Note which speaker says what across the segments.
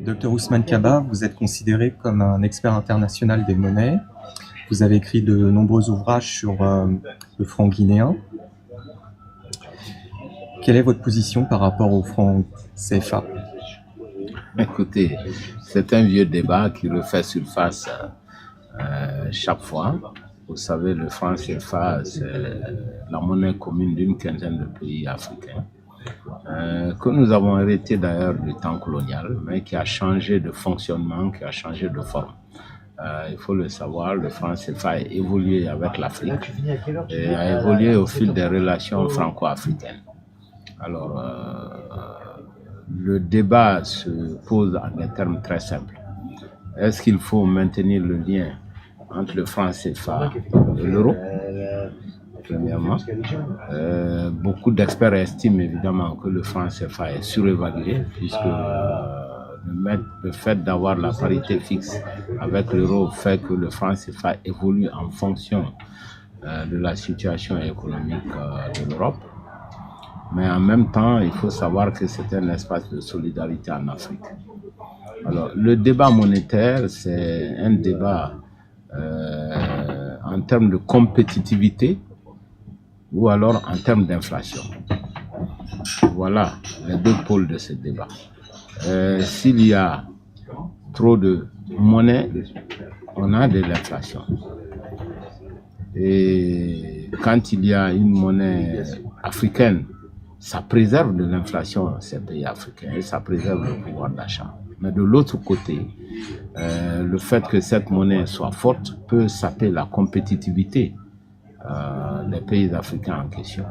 Speaker 1: Dr Ousmane Kaba, vous êtes considéré comme un expert international des monnaies. Vous avez écrit de nombreux ouvrages sur le franc guinéen. Quelle est votre position par rapport au franc CFA?
Speaker 2: Écoutez, c'est un vieux débat qui refait surface chaque fois. Vous savez, le franc CFA, c'est la monnaie commune d'une quinzaine de pays africains, que nous avons hérité d'ailleurs du temps colonial, mais qui a changé de fonctionnement, qui a changé de forme. Il faut le savoir, le franc CFA a évolué avec l'Afrique et a évolué au fil des relations franco-africaines. Alors, le débat se pose en des termes très simples. Est-ce qu'il faut maintenir le lien entre le franc CFA et l'euro? Premièrement, beaucoup d'experts estiment évidemment que le franc CFA est surévalué puisque le fait d'avoir la parité fixe avec l'euro fait que le franc CFA évolue en fonction de la situation économique de l'Europe. Mais en même temps, il faut savoir que c'est un espace de solidarité en Afrique. Alors, le débat monétaire, c'est un débat en termes de compétitivité ou alors en termes d'inflation. Voilà les deux pôles de ce débat. S'il y a trop de monnaie, on a de l'inflation. Et quand il y a une monnaie africaine, ça préserve de l'inflation ces pays africains et ça préserve le pouvoir d'achat. Mais de l'autre côté, le fait que cette monnaie soit forte peut saper la compétitivité des pays africains en question.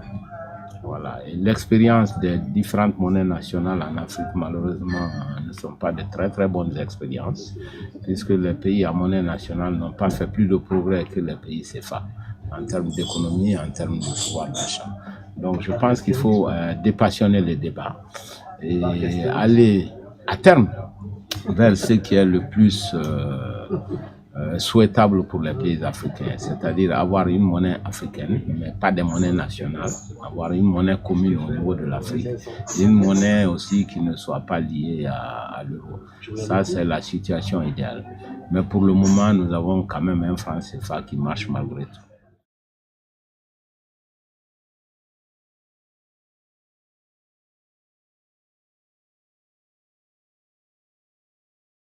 Speaker 2: Voilà. Et l'expérience des différentes monnaies nationales en Afrique, malheureusement, ne sont pas de très très bonnes expériences, puisque les pays à monnaie nationale n'ont pas fait plus de progrès que les pays CFA, en termes d'économie, en termes de pouvoir d'achat. Donc je pense qu'il faut dépassionner les débats et aller à terme vers ce qui est le plus souhaitable pour les pays africains, c'est-à-dire avoir une monnaie africaine, mais pas des monnaies nationales, avoir une monnaie commune au niveau de l'Afrique, une monnaie aussi qui ne soit pas liée à l'euro. Ça, c'est la situation idéale. Mais pour le moment, nous avons quand même un franc CFA qui marche malgré tout.